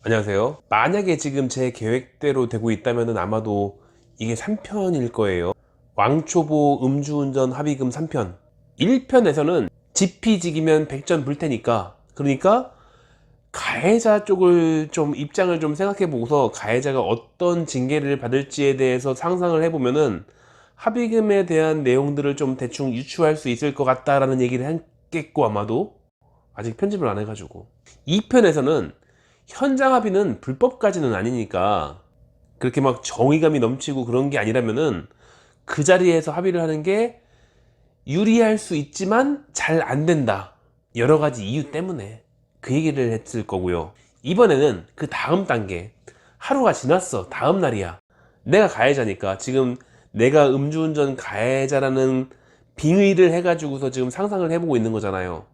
안녕하세요. 만약에 지금 제 계획대로 되고 있다면 아마도 이게 3편일 거예요. 왕초보 음주운전 합의금 3편. 1편에서는 지피지기면 100전 불 테니까, 그러니까 가해자 쪽을 좀 입장을 좀 생각해 보고서 가해자가 어떤 징계를 받을지에 대해서 상상을 해보면은 합의금에 대한 내용들을 좀 대충 유추할 수 있을 것 같다라는 얘기를 했겠고, 아마도 아직 편집을 안 해가지고 2편에서는 현장 합의는 불법까지는 아니니까 그렇게 막 정의감이 넘치고 그런 게 아니라면은 그 자리에서 합의를 하는 게 유리할 수 있지만 잘 안 된다, 여러 가지 이유 때문에 그 얘기를 했을 거고요. 이번에는 그 다음 단계, 하루가 지났어, 다음 날이야. 내가 가해자니까 지금 내가 음주운전 가해자라는 빙의를 해가지고서 지금 상상을 해보고 있는 거잖아요.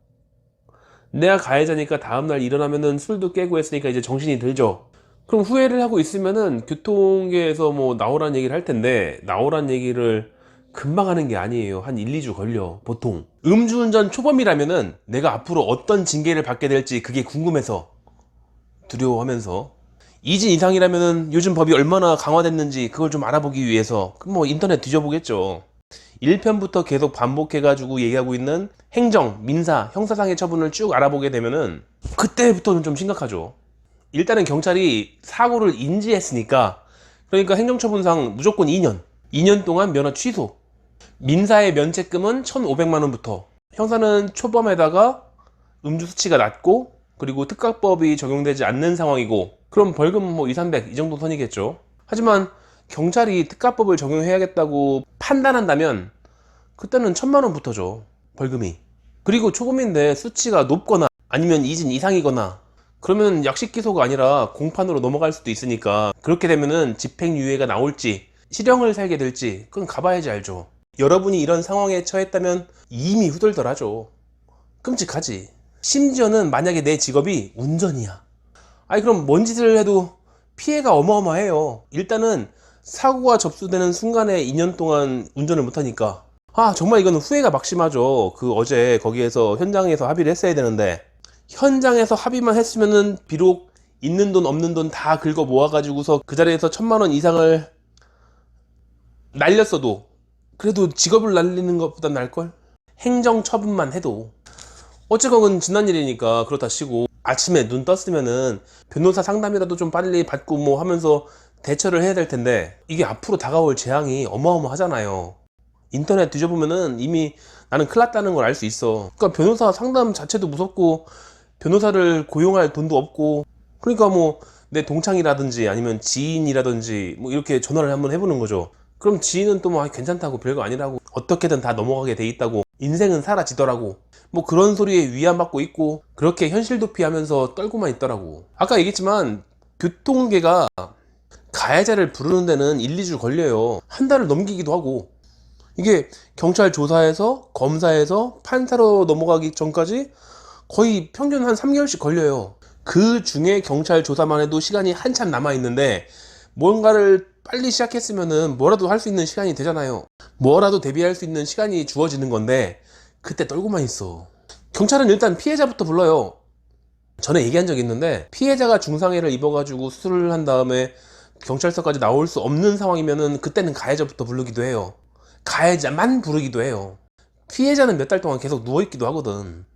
내가 가해자니까 다음날 일어나면은 술도 깨고 했으니까 이제 정신이 들죠. 그럼 후회를 하고 있으면은 교통계에서 뭐 나오란 얘기를 할 텐데, 나오란 얘기를 금방 하는 게 아니에요. 한 1, 2주 걸려, 보통. 음주운전 초범이라면은 내가 앞으로 어떤 징계를 받게 될지 그게 궁금해서, 두려워하면서. 2진 이상이라면은 요즘 법이 얼마나 강화됐는지 그걸 좀 알아보기 위해서 뭐 인터넷 뒤져보겠죠. 1편부터 계속 반복해가지고 얘기하고 있는 행정, 민사, 형사상의 처분을 쭉 알아보게 되면은 그때부터는 좀 심각하죠. 일단은 경찰이 사고를 인지했으니까, 그러니까 행정처분상 무조건 2년, 2년 동안 면허 취소. 민사의 면책금은 1,500만 원부터, 형사는 초범에다가 음주 수치가 낮고 그리고 특가법이 적용되지 않는 상황이고, 그럼 벌금 뭐 2, 300 이 정도 선이겠죠. 하지만 경찰이 특가법을 적용해야겠다고 판단한다면 그때는 1,000만 원부터죠, 벌금이. 그리고 초범인데 수치가 높거나 아니면 2진 이상이거나 그러면 약식 기소가 아니라 공판으로 넘어갈 수도 있으니까, 그렇게 되면은 집행유예가 나올지 실형을 살게 될지 그건 가봐야지 알죠. 여러분이 이런 상황에 처했다면 이미 후덜덜하죠. 끔찍하지. 심지어는 만약에 내 직업이 운전이야. 아니 그럼 뭔 짓을 해도 피해가 어마어마해요. 일단은 사고가 접수되는 순간에 2년 동안 운전을 못하니까, 아 정말 이거는 후회가 막심하죠. 그 어제 거기에서 현장에서 합의를 했어야 되는데, 현장에서 합의만 했으면은 비록 있는 돈 없는 돈 다 긁어 모아가지고서 그 자리에서 1,000만 원 이상을 날렸어도 그래도 직업을 날리는 것보단 나을걸? 행정 처분만 해도. 어쨌건 지난 일이니까 그렇다 치고 아침에 눈 떴으면은 변호사 상담이라도 좀 빨리 받고 뭐 하면서 대처를 해야 될 텐데, 이게 앞으로 다가올 재앙이 어마어마하잖아요. 인터넷 뒤져보면은 이미 나는 큰일 났다는 걸 알 수 있어. 그러니까 변호사 상담 자체도 무섭고 변호사를 고용할 돈도 없고, 그러니까 뭐 내 동창이라든지 아니면 지인이라든지 뭐 이렇게 전화를 한번 해보는 거죠. 그럼 지인은 또 뭐 괜찮다고, 별거 아니라고, 어떻게든 다 넘어가게 돼 있다고, 인생은 사라지더라고, 뭐 그런 소리에 위안받고 있고 그렇게 현실 도피하면서 떨고만 있더라고. 아까 얘기했지만 교통계가 가해자를 부르는 데는 1, 2주 걸려요. 한 달을 넘기기도 하고. 이게 경찰 조사에서 검사에서 판사로 넘어가기 전까지 거의 평균 한 3개월씩 걸려요. 그 중에 경찰 조사만 해도 시간이 한참 남아 있는데, 뭔가를 빨리 시작했으면은 뭐라도 할 수 있는 시간이 되잖아요. 뭐라도 대비할 수 있는 시간이 주어지는 건데 그때 떨고만 있어. 경찰은 일단 피해자부터 불러요. 전에 얘기한 적이 있는데, 피해자가 중상해를 입어가지고 수술을 한 다음에 경찰서까지 나올 수 없는 상황이면은 그때는 가해자부터 부르기도 해요. 가해자만 부르기도 해요. 피해자는 몇 달 동안 계속 누워있기도 하거든,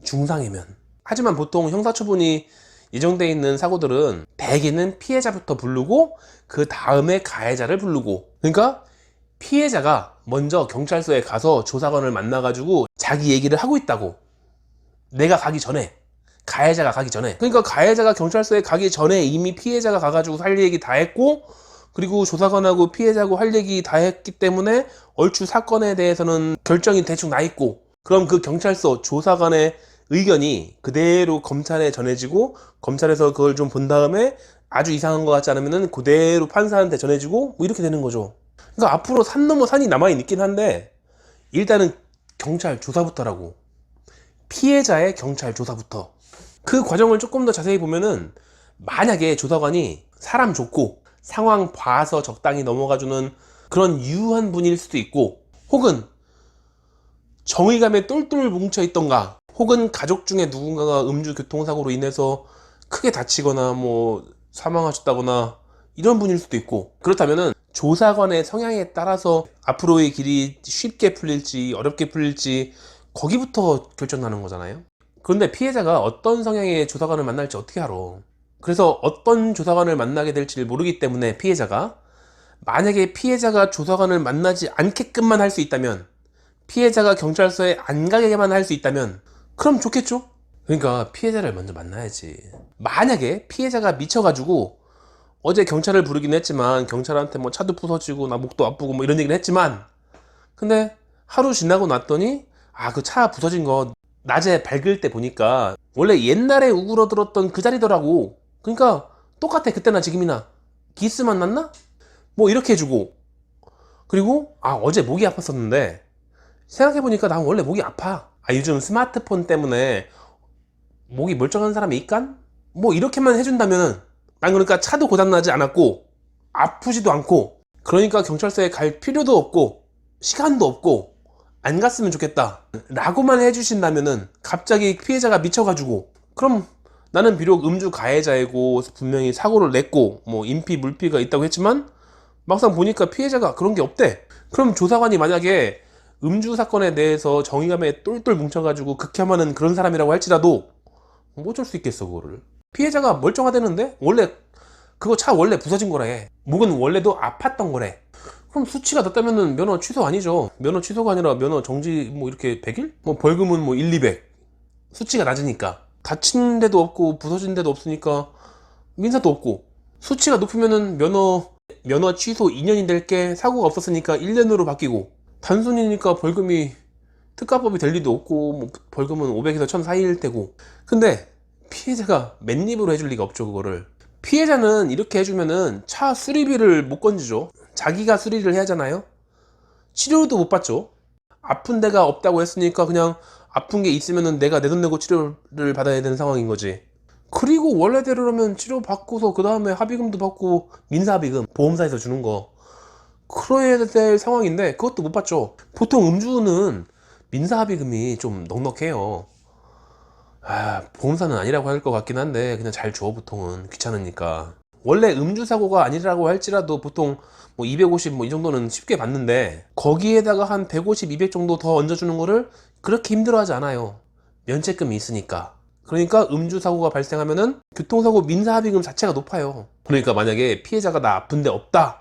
중상이면. 하지만 보통 형사처분이 예정돼 있는 사고들은 대개는 피해자부터 부르고 그 다음에 가해자를 부르고, 그러니까 피해자가 먼저 경찰서에 가서 조사관을 만나가지고 자기 얘기를 하고 있다고, 내가 가기 전에, 가해자가 가기 전에. 그러니까 가해자가 경찰서에 가기 전에 이미 피해자가 가가지고 할 얘기 다 했고, 그리고 조사관하고 피해자하고 할 얘기 다 했기 때문에 얼추 사건에 대해서는 결정이 대충 나 있고, 그럼 그 경찰서 조사관의 의견이 그대로 검찰에 전해지고, 검찰에서 그걸 좀 본 다음에 아주 이상한 것 같지 않으면은 그대로 판사한테 전해지고, 뭐 이렇게 되는 거죠. 그러니까 앞으로 산 넘어 산이 남아있긴 한데, 일단은 경찰 조사부터라고. 피해자의 경찰 조사부터. 그 과정을 조금 더 자세히 보면은, 만약에 조사관이 사람 좋고 상황 봐서 적당히 넘어가주는 그런 유한 분일 수도 있고, 혹은 정의감에 똘똘 뭉쳐있던가, 혹은 가족 중에 누군가가 음주 교통사고로 인해서 크게 다치거나 뭐 사망하셨다거나 이런 분일 수도 있고, 그렇다면은 조사관의 성향에 따라서 앞으로의 길이 쉽게 풀릴지 어렵게 풀릴지 거기부터 결정나는 거잖아요. 그런데 피해자가 어떤 성향의 조사관을 만날지 어떻게 알아? 그래서 어떤 조사관을 만나게 될지를 모르기 때문에 피해자가, 만약에 피해자가 조사관을 만나지 않게끔만 할 수 있다면, 피해자가 경찰서에 안 가게만 할 수 있다면 그럼 좋겠죠? 그러니까 피해자를 먼저 만나야지. 만약에 피해자가 미쳐가지고 어제 경찰을 부르긴 했지만, 경찰한테 뭐 차도 부서지고 나 목도 아프고 뭐 이런 얘기를 했지만, 근데 하루 지나고 났더니 그 차 부서진 거 낮에 밝을 때 보니까 원래 옛날에 우그러들었던 그 자리더라고. 그러니까 똑같아. 그때나 지금이나 기스만 났나? 뭐 이렇게 해주고, 그리고 어제 목이 아팠었는데 생각해보니까 난 원래 목이 아파. 요즘 스마트폰 때문에 목이 멀쩡한 사람이 있간? 뭐 이렇게만 해준다면은, 난 그러니까 차도 고장나지 않았고 아프지도 않고, 그러니까 경찰서에 갈 필요도 없고 시간도 없고 안 갔으면 좋겠다 라고만 해주신다면은, 갑자기 피해자가 미쳐가지고, 그럼 나는 비록 음주 가해자이고 분명히 사고를 냈고 뭐 인피 물피가 있다고 했지만 막상 보니까 피해자가 그런 게 없대. 그럼 조사관이 만약에 음주 사건에 대해서 정의감에 똘똘 뭉쳐가지고 극혐하는 그런 사람이라고 할지라도 뭐 어쩔 수 있겠어. 그거를 피해자가 멀쩡하다는데 원래 그거 차 원래 부서진 거래, 목은 원래도 아팠던 거래. 그럼 수치가 낮다면은 면허 취소 아니죠. 면허 취소가 아니라 면허 정지, 뭐 이렇게 100일? 뭐 벌금은 뭐 1, 200. 수치가 낮으니까. 다친 데도 없고 부서진 데도 없으니까 민사도 없고. 수치가 높으면은 면허 취소 2년이 될 게 사고가 없었으니까 1년으로 바뀌고, 단순이니까 벌금이 특가법이 될 리도 없고, 뭐 벌금은 500에서 1000 사이일 테고. 근데 피해자가 맨입으로 해줄 리가 없죠. 그거를 피해자는 이렇게 해주면은 차 수리비를 못 건지죠. 자기가 수리를 해야 하잖아요. 치료도 못 받죠. 아픈 데가 없다고 했으니까 그냥 아픈 게 있으면은 내가 내 돈 내고 치료를 받아야 되는 상황인 거지. 그리고 원래대로라면 치료 받고서 그 다음에 합의금도 받고, 민사합의금 보험사에서 주는 거 그래야 될 상황인데 그것도 못 받죠. 보통 음주는 민사합의금이 좀 넉넉해요. 보험사는 아니라고 할 것 같긴 한데 그냥 잘 줘. 보통은 귀찮으니까. 원래 음주 사고가 아니라고 할지라도 보통 뭐 250 뭐 이 정도는 쉽게 받는데, 거기에다가 한 150, 200 정도 더 얹어주는 거를 그렇게 힘들어하지 않아요. 면책금이 있으니까. 그러니까 음주 사고가 발생하면은 교통사고 민사합의금 자체가 높아요. 그러니까 만약에 피해자가 나 아픈 데 없다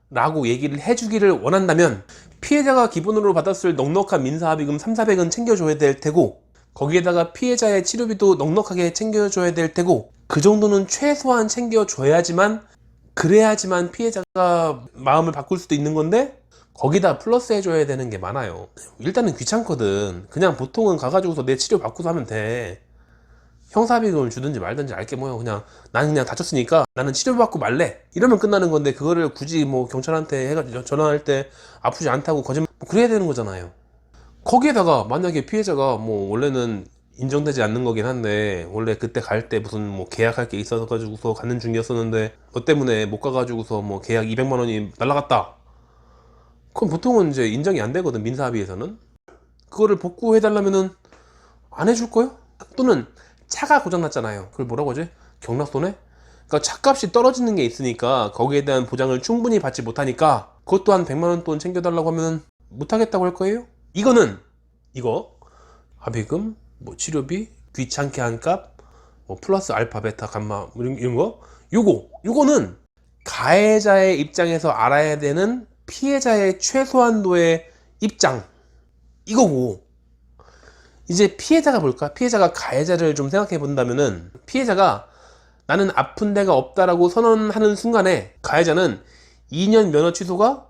라고 얘기를 해주기를 원한다면, 피해자가 기본으로 받았을 넉넉한 민사합의금 3, 400은 챙겨줘야 될 테고, 거기에다가 피해자의 치료비도 넉넉하게 챙겨줘야 될 테고, 그 정도는 최소한 챙겨줘야지만, 그래야지만 피해자가 마음을 바꿀 수도 있는 건데, 거기다 플러스 해줘야 되는 게 많아요. 일단은 귀찮거든. 그냥 보통은 가가지고서 내 치료 받고서 하면 돼. 형사비금을 주든지 말든지 알게 뭐요. 그냥 나는 그냥 다쳤으니까 나는 치료받고 말래 이러면 끝나는 건데, 그거를 굳이 뭐 경찰한테 해가지고 전화할 때 아프지 않다고 거짓말 뭐 그래야 되는 거잖아요. 거기에다가 만약에 피해자가 뭐 원래는 인정되지 않는 거긴 한데, 원래 그때 갈 때 무슨 뭐 계약할 게 있어서 가지고서 가는 중이었었는데 너 때문에 못 가가지고서 뭐 계약 200만 원이 날라갔다. 그럼 보통은 이제 인정이 안 되거든, 민사합의에서는. 그거를 복구해 달라면은 안 해줄 거요? 또는 차가 고장났잖아요. 그걸 뭐라고 하지? 경락손해? 그러니까 차값이 떨어지는 게 있으니까 거기에 대한 보장을 충분히 받지 못하니까 그것 또한 100만 원 돈 챙겨달라고 하면 못하겠다고 할 거예요? 이거 합의금, 뭐 치료비, 귀찮게 한 값, 뭐 플러스 알파 베타 감마 이런 거, 요거는 가해자의 입장에서 알아야 되는 피해자의 최소한도의 입장, 이거고. 이제 피해자가 뭘까? 피해자가 가해자를 좀 생각해 본다면은, 피해자가 나는 아픈 데가 없다라고 선언하는 순간에 가해자는 2년 면허 취소가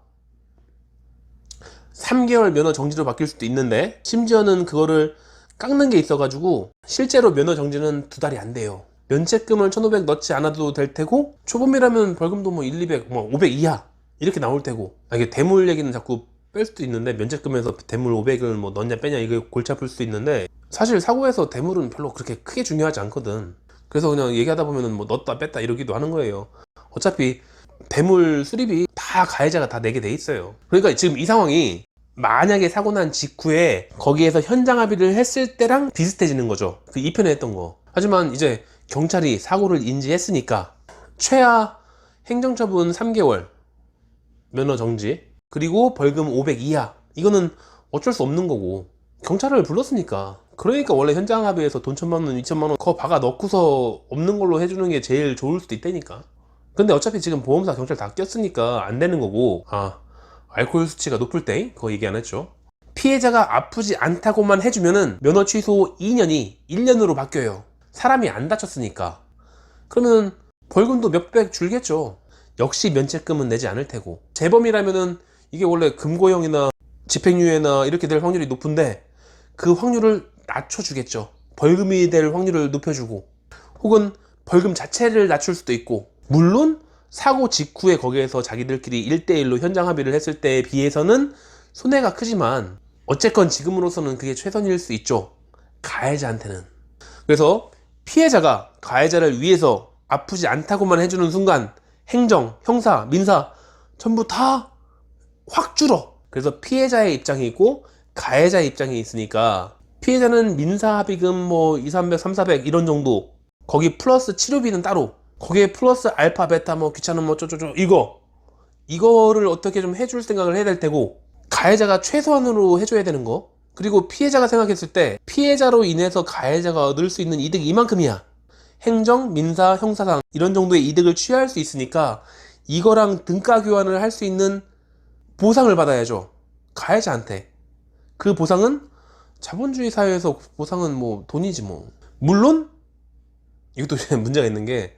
3개월 면허 정지로 바뀔 수도 있는데, 심지어는 그거를 깎는 게 있어가지고 실제로 면허 정지는 2달이 안 돼요. 면책금을 1500 넣지 않아도 될 테고, 초범이라면 벌금도 뭐 1, 200, 뭐 500 이하 이렇게 나올 테고. 이게 대물 얘기는 자꾸 뺄 수도 있는데, 면책금에서 대물 500을 뭐 넣냐 빼냐 이거 골치 아플 수도 있는데, 사실 사고에서 대물은 별로 그렇게 크게 중요하지 않거든. 그래서 그냥 얘기하다 보면은 뭐 넣었다 뺐다 이러기도 하는 거예요. 어차피 대물 수리비 다 가해자가 다 내게 돼 있어요. 그러니까 지금 이 상황이 만약에 사고 난 직후에 거기에서 현장 합의를 했을 때랑 비슷해지는 거죠. 그 2편에 했던 거. 하지만 이제 경찰이 사고를 인지했으니까 최하 행정처분 3개월 면허 정지, 그리고 벌금 500 이하. 이거는 어쩔 수 없는 거고, 경찰을 불렀으니까. 그러니까 원래 현장 합의에서 돈 1,000만 원, 2,000만 원 그거 박아 넣고서 없는 걸로 해주는 게 제일 좋을 수도 있다니까. 근데 어차피 지금 보험사 경찰 다 꼈으니까 안 되는 거고. 알코올 수치가 높을 때 그거 얘기 안 했죠. 피해자가 아프지 않다고만 해주면은 면허 취소 2년이 1년으로 바뀌어요. 사람이 안 다쳤으니까. 그러면 벌금도 몇백 줄겠죠. 역시 면책금은 내지 않을 테고. 재범이라면은 이게 원래 금고형이나 집행유예나 이렇게 될 확률이 높은데 그 확률을 낮춰주겠죠. 벌금이 될 확률을 높여주고, 혹은 벌금 자체를 낮출 수도 있고. 물론 사고 직후에 거기에서 자기들끼리 1대1로 현장 합의를 했을 때에 비해서는 손해가 크지만 어쨌건 지금으로서는 그게 최선일 수 있죠, 가해자한테는. 그래서 피해자가 가해자를 위해서 아프지 않다고만 해주는 순간 행정, 형사, 민사 전부 다 확 줄어. 그래서 피해자의 입장이 있고 가해자의 입장이 있으니까, 피해자는 민사합의금 뭐 2, 300, 3, 400 이런 정도, 거기 플러스 치료비는 따로, 거기에 플러스 알파, 베타 뭐 귀찮은 뭐 쪼쪼쪼 이거를 어떻게 좀 해줄 생각을 해야 될 테고, 가해자가 최소한으로 해줘야 되는 거, 그리고 피해자가 생각했을 때 피해자로 인해서 가해자가 얻을 수 있는 이득이 이만큼이야. 행정, 민사, 형사상 이런 정도의 이득을 취할 수 있으니까 이거랑 등가 교환을 할 수 있는 보상을 받아야죠, 가해자한테. 그 보상은 자본주의 사회에서 보상은 뭐 돈이지 뭐. 물론 이것도 문제가 있는 게,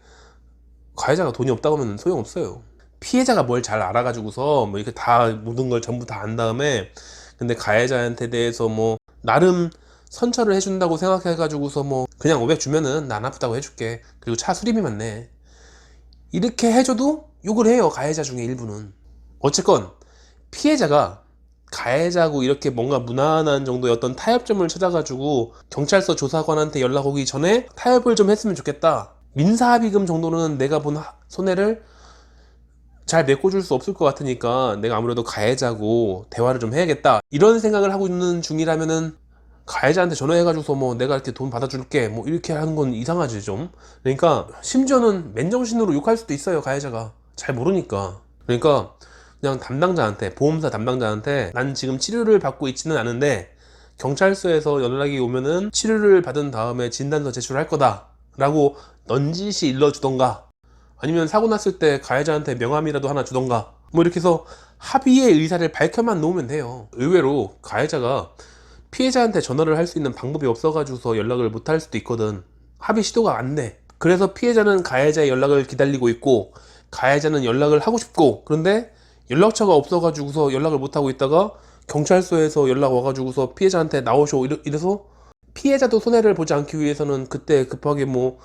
가해자가 돈이 없다고 하면 소용없어요. 피해자가 뭘 잘 알아가지고서 뭐 이렇게 다 모든 걸 전부 다 안 다음에, 근데 가해자한테 대해서 뭐 나름 선처를 해준다고 생각해가지고서 뭐 그냥 500 주면은 나 안 아프다고 해줄게, 그리고 차 수리비만 내, 이렇게 해줘도 욕을 해요, 가해자 중에 일부는. 어쨌건 피해자가 가해자고 이렇게 뭔가 무난한 정도의 어떤 타협점을 찾아가지고 경찰서 조사관한테 연락 오기 전에 타협을 좀 했으면 좋겠다. 민사합의금 정도는 내가 본 손해를 잘 메꿔줄 수 없을 것 같으니까 내가 아무래도 가해자고 대화를 좀 해야겠다, 이런 생각을 하고 있는 중이라면은 가해자한테 전화해가지고서 뭐 내가 이렇게 돈 받아줄게 뭐 이렇게 하는 건 이상하지 좀. 그러니까 심지어는 맨정신으로 욕할 수도 있어요, 가해자가 잘 모르니까. 그러니까 그냥 담당자한테, 보험사 담당자한테 난 지금 치료를 받고 있지는 않은데 경찰서에서 연락이 오면은 치료를 받은 다음에 진단서 제출할 거다 라고 넌지시 일러주던가, 아니면 사고 났을 때 가해자한테 명함이라도 하나 주던가, 뭐 이렇게 해서 합의의 의사를 밝혀만 놓으면 돼요. 의외로 가해자가 피해자한테 전화를 할 수 있는 방법이 없어가지고서 연락을 못 할 수도 있거든. 합의 시도가 안 돼. 그래서 피해자는 가해자의 연락을 기다리고 있고, 가해자는 연락을 하고 싶고, 그런데 연락처가 없어가지고서 연락을 못하고 있다가 경찰서에서 연락 와가지고서 피해자한테 나오쇼 이래서 피해자도 손해를 보지 않기 위해서는 그때 급하게 뭐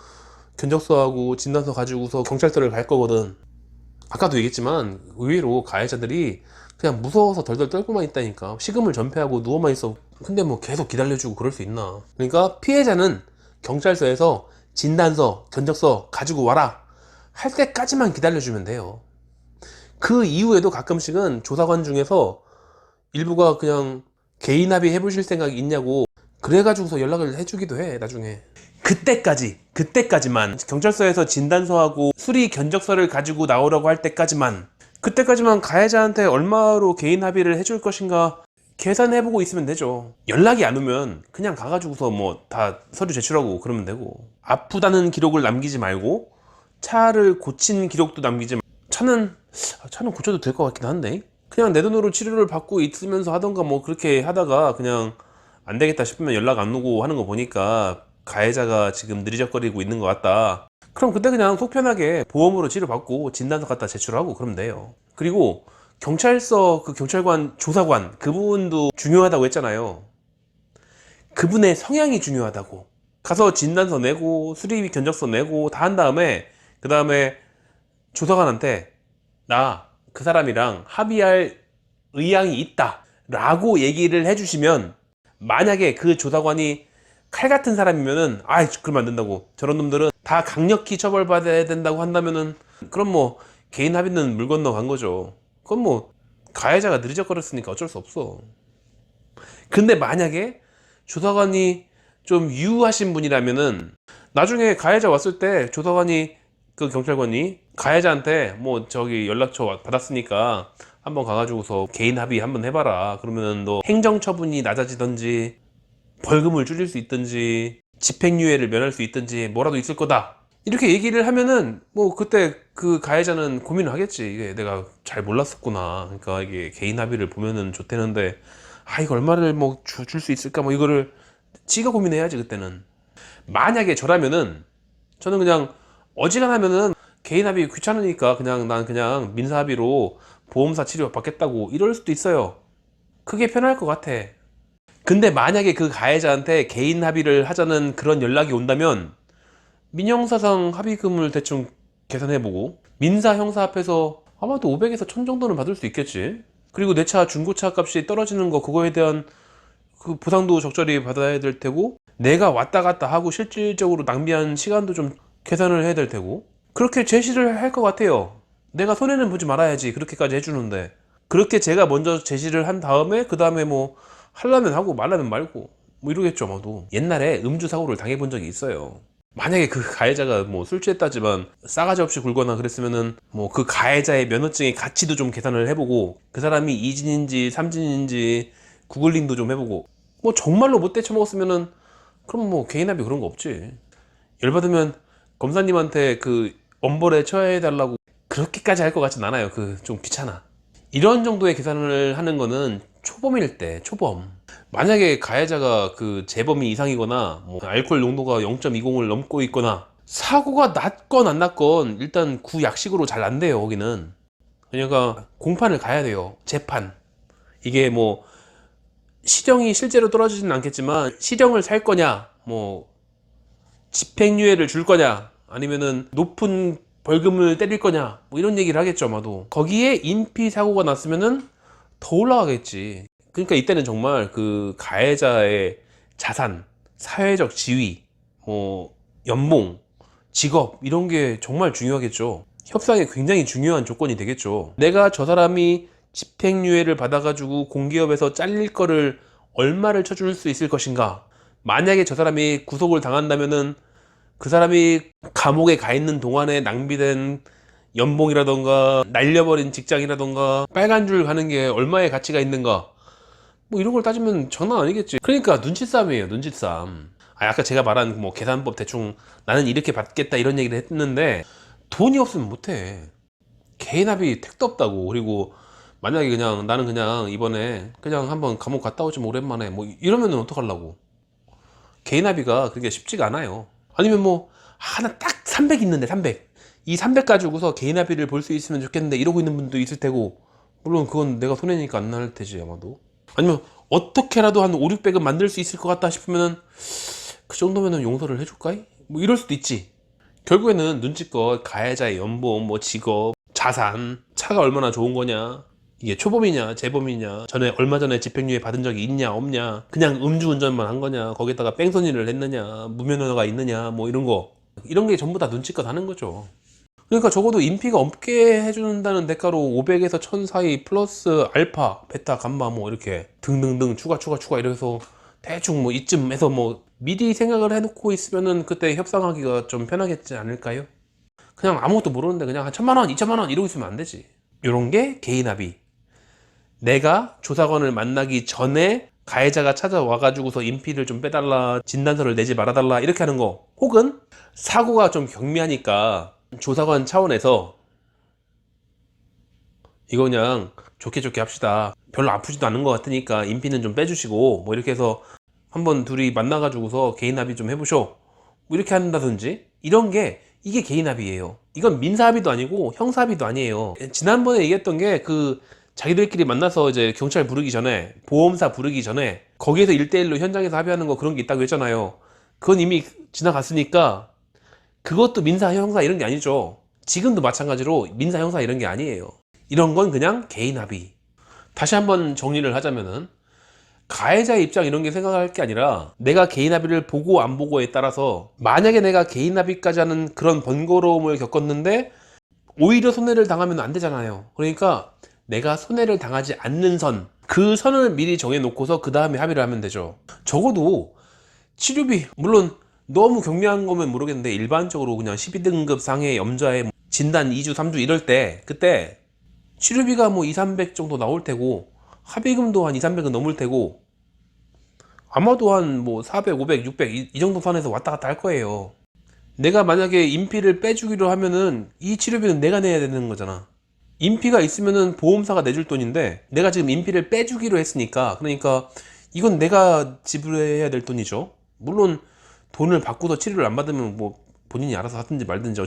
견적서하고 진단서 가지고서 경찰서를 갈 거거든. 아까도 얘기했지만 의외로 가해자들이 그냥 무서워서 덜덜 떨고만 있다니까. 식음을 전폐하고 누워만 있어. 근데 뭐 계속 기다려주고 그럴 수 있나. 그러니까 피해자는 경찰서에서 진단서, 견적서 가지고 와라 할 때까지만 기다려주면 돼요. 그 이후에도 가끔씩은 조사관 중에서 일부가 그냥 개인 합의 해보실 생각이 있냐고 그래가지고서 연락을 해주기도 해, 나중에. 그때까지만 경찰서에서 진단서하고 수리 견적서를 가지고 나오라고 할 때까지만, 그때까지만 가해자한테 얼마로 개인 합의를 해줄 것인가 계산해보고 있으면 되죠. 연락이 안 오면 그냥 가가지고서 뭐 다 서류 제출하고 그러면 되고, 아프다는 기록을 남기지 말고 차를 고친 기록도 남기지 말고. 차는 고쳐도 될 것 같긴 한데, 그냥 내 돈으로 치료를 받고 있으면서 하던가 뭐 그렇게 하다가 그냥 안 되겠다 싶으면 연락 안 오고 하는 거 보니까 가해자가 지금 느리적거리고 있는 것 같다. 그럼 그때 그냥 속 편하게 보험으로 치료받고 진단서 갖다 제출하고 그러면 돼요. 그리고 경찰서 그 경찰관 조사관 그분도 중요하다고 했잖아요. 그분의 성향이 중요하다고. 가서 진단서 내고 수리비 견적서 내고 다 한 다음에, 그 다음에 조사관한테 나 그 사람이랑 합의할 의향이 있다 라고 얘기를 해주시면, 만약에 그 조사관이 칼 같은 사람이면은 그러면 안 된다고, 저런 놈들은 다 강력히 처벌받아야 된다고 한다면은, 그럼 뭐 개인 합의는 물 건너 간 거죠. 그건 뭐 가해자가 느리적거렸으니까 어쩔 수 없어. 근데 만약에 조사관이 좀 유하신 분이라면은 나중에 가해자 왔을 때 조사관이 그 경찰관이 가해자한테 뭐 저기 연락처 받았으니까 한번 가가지고서 개인 합의 한번 해봐라. 그러면은 너 행정처분이 낮아지든지 벌금을 줄일 수 있든지 집행유예를 면할 수 있든지 뭐라도 있을 거다. 이렇게 얘기를 하면은 뭐 그때 그 가해자는 고민을 하겠지. 이게 내가 잘 몰랐었구나. 그러니까 이게 개인 합의를 보면은 좋대는데 아 이거 얼마를 뭐 줄 수 있을까 뭐 이거를 지가 고민해야지 그때는. 만약에 저라면은 저는 그냥 어지간하면은 개인 합의 귀찮으니까 그냥 난 그냥 민사 합의로 보험사 치료 받겠다고 이럴 수도 있어요. 그게 편할 것 같아. 근데 만약에 그 가해자한테 개인 합의를 하자는 그런 연락이 온다면 민형사상 합의금을 대충 계산해보고 민사 형사 합해서 아마도 500에서 1000 정도는 받을 수 있겠지. 그리고 내 차 중고차 값이 떨어지는 거 그거에 대한 그 보상도 적절히 받아야 될 테고 내가 왔다 갔다 하고 실질적으로 낭비한 시간도 좀 계산을 해야 될 테고 그렇게 제시를 할 것 같아요. 내가 손해는 보지 말아야지 그렇게까지 해주는데 그렇게 제가 먼저 제시를 한 다음에 그 다음에 뭐 하려면 하고 말라면 말고 뭐 이러겠죠 아마도. 옛날에 음주 사고를 당해본 적이 있어요. 만약에 그 가해자가 뭐 술 취했다지만 싸가지 없이 굴거나 그랬으면은 뭐 그 가해자의 면허증의 가치도 좀 계산을 해보고 그 사람이 이진인지 삼진인지 구글링도 좀 해보고 뭐 정말로 못 대처먹었으면은 그럼 뭐 개인합의 그런 거 없지. 열받으면 검사님한테 그 엄벌에 처해달라고 그렇게까지 할 것 같진 않아요. 그 좀 귀찮아. 이런 정도의 계산을 하는 거는 초범일 때 초범. 만약에 가해자가 그 재범이 이상이거나 뭐 알코올 농도가 0.20을 넘고 있거나 사고가 났건 안 났건 일단 구약식으로 잘 안 돼요 거기는. 그러니까 공판을 가야 돼요. 재판. 이게 뭐 실형이 실제로 떨어지진 않겠지만 실형을 살 거냐 뭐 집행유예를 줄 거냐 아니면은 높은 벌금을 때릴 거냐 뭐 이런 얘기를 하겠죠 아마도. 거기에 인피 사고가 났으면은 더 올라가겠지. 그러니까 이때는 정말 그 가해자의 자산, 사회적 지위, 뭐 연봉, 직업 이런 게 정말 중요하겠죠. 협상에 굉장히 중요한 조건이 되겠죠. 내가 저 사람이 집행유예를 받아가지고 공기업에서 잘릴 거를 얼마를 쳐줄 수 있을 것인가. 만약에 저 사람이 구속을 당한다면은 그 사람이 감옥에 가 있는 동안에 낭비된 연봉이라던가 날려버린 직장이라던가 빨간 줄 가는 게 얼마의 가치가 있는가 뭐 이런 걸 따지면 장난 아니겠지. 그러니까 눈치싸움이에요 눈치싸움. 아까 제가 말한 뭐 계산법 대충 나는 이렇게 받겠다 이런 얘기를 했는데 돈이 없으면 못해. 개인합의 택도 없다고. 그리고 만약에 그냥 나는 그냥 이번에 그냥 한번 감옥 갔다 오지 뭐 오랜만에 뭐 이러면은 어떡하려고. 개인합의가 그게 쉽지가 않아요. 아니면 뭐 하나 딱 300 있는데 300 이 300 가지고서 개인합의를 볼 수 있으면 좋겠는데 이러고 있는 분도 있을 테고 물론 그건 내가 손해니까 안 날 테지 아마도. 아니면 어떻게라도 한 5, 600은 만들 수 있을 것 같다 싶으면은 그 정도면은 용서를 해줄까? 뭐 이럴 수도 있지. 결국에는 눈치껏 가해자의 연봉, 뭐 직업, 자산, 차가 얼마나 좋은 거냐, 이게 초범이냐 재범이냐, 전에 얼마 전에 집행유예 받은 적이 있냐 없냐, 그냥 음주운전만 한 거냐, 거기다가 뺑소니를 했느냐, 무면허가 있느냐, 뭐 이런 거, 이런 게 전부 다 눈치껏 하는 거죠. 그러니까 적어도 인피가 없게 해준다는 대가로 500에서 1000 사이 플러스 알파, 베타, 감마 뭐 이렇게 등등등 추가 이래서 대충 뭐 이쯤에서 뭐 미리 생각을 해놓고 있으면은 그때 협상하기가 좀 편하겠지 않을까요? 그냥 아무것도 모르는데 그냥 한 1000만 원, 2000만 원 이러고 있으면 안 되지. 요런 게 개인 합의. 내가 조사관을 만나기 전에 가해자가 찾아와가지고서 인피를 좀 빼달라, 진단서를 내지 말아달라 이렇게 하는 거. 혹은 사고가 좀 경미하니까 조사관 차원에서 이거 그냥 좋게 합시다. 별로 아프지도 않은 것 같으니까 인피는 좀 빼주시고 뭐 이렇게 해서 한번 둘이 만나가지고서 개인 합의 좀 해보쇼. 뭐 이렇게 한다든지 이런 게 이게 개인 합의예요. 이건 민사 합의도 아니고 형사 합의도 아니에요. 지난번에 얘기했던 게 그 자기들끼리 만나서 이제 경찰 부르기 전에 보험사 부르기 전에 거기에서 1대1로 현장에서 합의하는 거 그런 게 있다고 했잖아요. 그건 이미 지나갔으니까 그것도 민사 형사 이런 게 아니죠. 지금도 마찬가지로 민사 형사 이런 게 아니에요. 이런 건 그냥 개인 합의. 다시 한번 정리를 하자면은 가해자의 입장 이런 게 생각할 게 아니라 내가 개인 합의를 보고 안 보고에 따라서 만약에 내가 개인 합의까지 하는 그런 번거로움을 겪었는데 오히려 손해를 당하면 안 되잖아요. 그러니까 내가 손해를 당하지 않는 선, 그 선을 미리 정해놓고서 그 다음에 합의를 하면 되죠. 적어도 치료비 물론 너무 경미한 거면 모르겠는데 일반적으로 그냥 12등급 상해 염좌에 뭐 진단 2주 3주 이럴 때 그때 치료비가 뭐 2, 300 정도 나올 테고 합의금도 한 2, 300은 넘을 테고 아마도 한 뭐 400, 500, 600 이 정도 선에서 왔다 갔다 할 거예요. 내가 만약에 인피를 빼주기로 하면은 이 치료비는 내가 내야 되는 거잖아. 인피가 있으면은 보험사가 내줄 돈인데 내가 지금 인피를 빼주기로 했으니까 그러니까 이건 내가 지불해야 될 돈이죠. 물론 돈을 받고서 치료를 안 받으면 뭐 본인이 알아서 하든지 말든지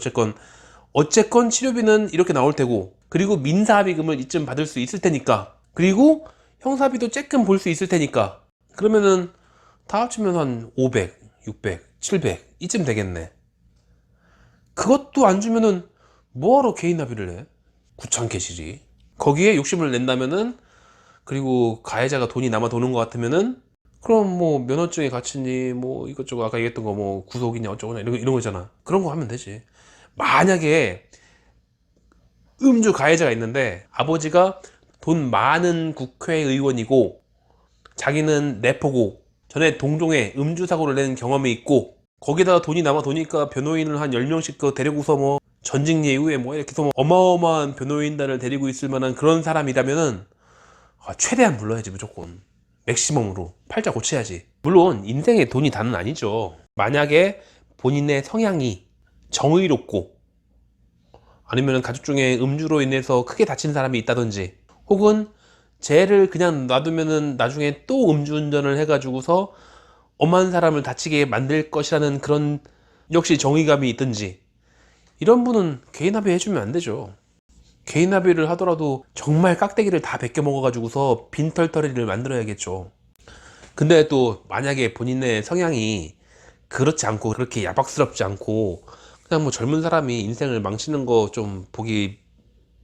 어쨌건 치료비는 이렇게 나올 테고 그리고 민사합의금을 이쯤 받을 수 있을 테니까 그리고 형사비도 쬐끔 볼 수 있을 테니까 그러면은 다 합치면 한 500, 600, 700 이쯤 되겠네. 그것도 안 주면은 뭐하러 개인 합의를 해? 구창캐시지. 거기에 욕심을 낸다면은 그리고 가해자가 돈이 남아 도는 것 같으면은 그럼 뭐 면허증의 가치니 뭐 이것저것 아까 얘기했던 거 뭐 구속이냐 어쩌고냐 이런 거잖아. 그런 거 하면 되지. 만약에 음주 가해자가 있는데 아버지가 돈 많은 국회의원이고 자기는 내포고 전에 동종에 음주 사고를 낸 경험이 있고 거기다가 돈이 남아 도니까 변호인을 한 10명씩 데리고서 뭐 전직 예우에 뭐 이렇게 해서 뭐 어마어마한 변호인단을 데리고 있을 만한 그런 사람이라면은 최대한 불러야지 무조건. 맥시멈으로 팔자 고쳐야지. 물론 인생에 돈이 다는 아니죠. 만약에 본인의 성향이 정의롭고 아니면 가족 중에 음주로 인해서 크게 다친 사람이 있다든지 혹은 쟤를 그냥 놔두면은 나중에 또 음주운전을 해가지고서 엄한 사람을 다치게 만들 것이라는 그런 역시 정의감이 있든지 이런 분은 개인 합의 해주면 안 되죠. 개인 합의를 하더라도 정말 깍대기를 다 벗겨 먹어가지고서 빈털터리를 만들어야겠죠. 근데 또 만약에 본인의 성향이 그렇지 않고 그렇게 야박스럽지 않고 그냥 뭐 젊은 사람이 인생을 망치는 거 좀 보기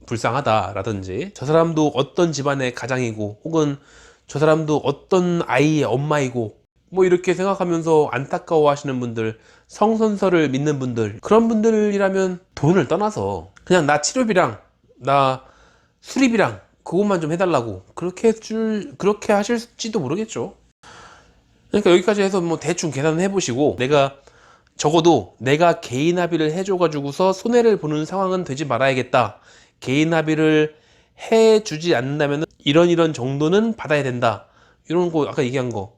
불쌍하다라든지 저 사람도 어떤 집안의 가장이고 혹은 저 사람도 어떤 아이의 엄마이고 뭐 이렇게 생각하면서 안타까워 하시는 분들 성선설을 믿는 분들 그런 분들이라면 돈을 떠나서 그냥 나 치료비랑 나 수리비랑 그것만 좀 해달라고 그렇게 하실지도 모르겠죠. 그러니까 여기까지 해서 뭐 대충 계산을 해보시고 적어도 내가 개인 합의를 해줘가지고서 손해를 보는 상황은 되지 말아야겠다. 개인 합의를 해주지 않는다면 이런 정도는 받아야 된다. 이런 거 아까 얘기한 거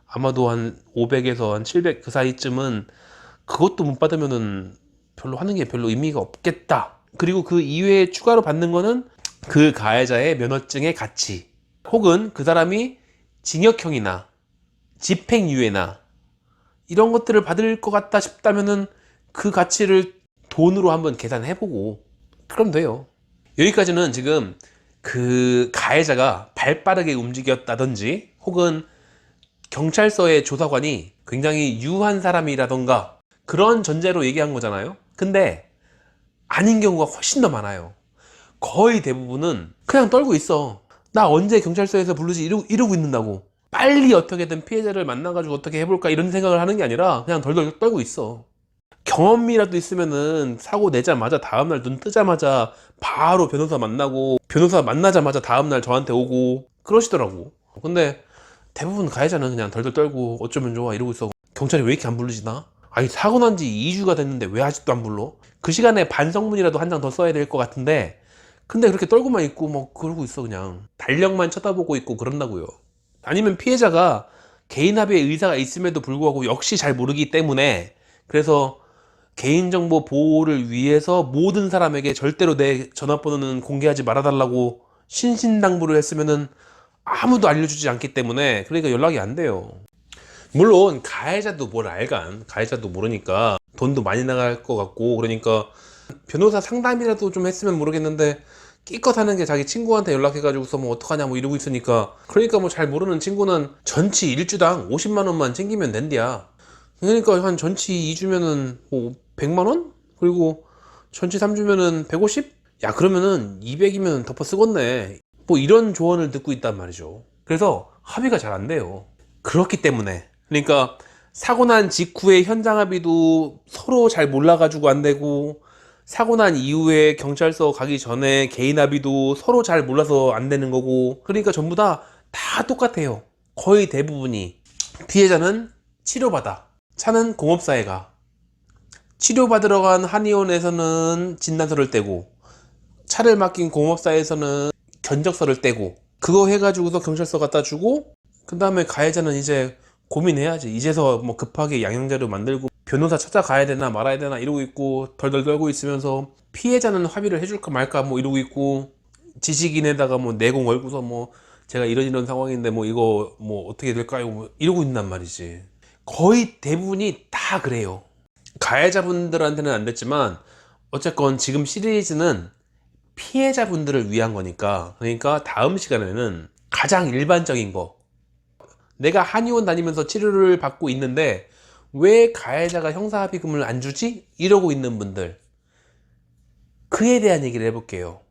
아마도 한 500에서 한 700 그 사이쯤은 그것도 못 받으면은 별로 하는 게 별로 의미가 없겠다. 그리고 그 이외에 추가로 받는 거는 그 가해자의 면허증의 가치 혹은 그 사람이 징역형이나 집행유예나 이런 것들을 받을 것 같다 싶다면은 그 가치를 돈으로 한번 계산해보고 그럼 돼요. 여기까지는 지금 그 가해자가 발빠르게 움직였다든지 혹은 경찰서의 조사관이 굉장히 유한 사람이라던가 그런 전제로 얘기한 거잖아요. 근데 아닌 경우가 훨씬 더 많아요. 거의 대부분은 그냥 떨고 있어. 나 언제 경찰서에서 부르지 이러고 있는다고. 빨리 어떻게든 피해자를 만나가지고 어떻게 해볼까 이런 생각을 하는 게 아니라 그냥 덜덜 떨고 있어. 경험이라도 있으면은 사고 내자마자 다음날 눈 뜨자마자 바로 변호사 만나고 변호사 만나자마자 다음날 저한테 오고 그러시더라고. 근데 대부분 가해자는 그냥 덜덜 떨고 어쩌면 좋아 이러고 있어. 경찰이 왜 이렇게 안 부르지나? 아니 사고 난 지 2주가 됐는데 왜 아직도 안 불러? 그 시간에 반성문이라도 한 장 더 써야 될 것 같은데 근데 그렇게 떨고만 있고 뭐 그러고 있어. 그냥 달력만 쳐다보고 있고 그런다고요. 아니면 피해자가 개인 합의의 의사가 있음에도 불구하고 역시 잘 모르기 때문에 그래서 개인정보 보호를 위해서 모든 사람에게 절대로 내 전화번호는 공개하지 말아달라고 신신당부를 했으면은 아무도 알려주지 않기 때문에 그러니까 연락이 안 돼요. 물론 가해자도 뭘 알간 가해자도 모르니까 돈도 많이 나갈 것 같고 그러니까 변호사 상담이라도 좀 했으면 모르겠는데 끼껏 하는 게 자기 친구한테 연락해가지고서 뭐 어떡하냐 뭐 이러고 있으니까 그러니까 뭐 잘 모르는 친구는 전치 일주당 50만 원만 챙기면 된대야. 그러니까 한 전치 2주면은 뭐 100만 원? 그리고 전치 3주면은 150? 야 그러면은 200이면 덮어 쓰겄네. 뭐 이런 조언을 듣고 있단 말이죠. 그래서 합의가 잘 안 돼요. 그렇기 때문에 그러니까 사고 난 직후에 현장 합의도 서로 잘 몰라가지고 안 되고 사고 난 이후에 경찰서 가기 전에 개인 합의도 서로 잘 몰라서 안 되는 거고 그러니까 전부 다 똑같아요. 거의 대부분이 피해자는 치료받아. 차는 공업사에 가. 치료받으러 간 한의원에서는 진단서를 떼고, 차를 맡긴 공업사에서는 견적서를 떼고, 그거 해가지고서 경찰서 갖다 주고, 그 다음에 가해자는 이제 고민해야지. 이제서 뭐 급하게 양형자료 만들고 변호사 찾아가야 되나 말아야 되나 이러고 있고, 덜덜 떨고 있으면서 피해자는 합의를 해줄까 말까 뭐 이러고 있고, 지식인에다가 뭐 내공 걸고서 뭐 제가 이런 상황인데 뭐 이거 뭐 어떻게 될까요? 뭐 이러고 있단 말이지. 거의 대부분이 다 그래요. 가해자분들한테는 안 됐지만 어쨌건 지금 시리즈는 피해자분들을 위한 거니까, 그러니까 다음 시간에는 가장 일반적인 거, 내가 한의원 다니면서 치료를 받고 있는데 왜 가해자가 형사합의금을 안 주지? 이러고 있는 분들, 그에 대한 얘기를 해볼게요.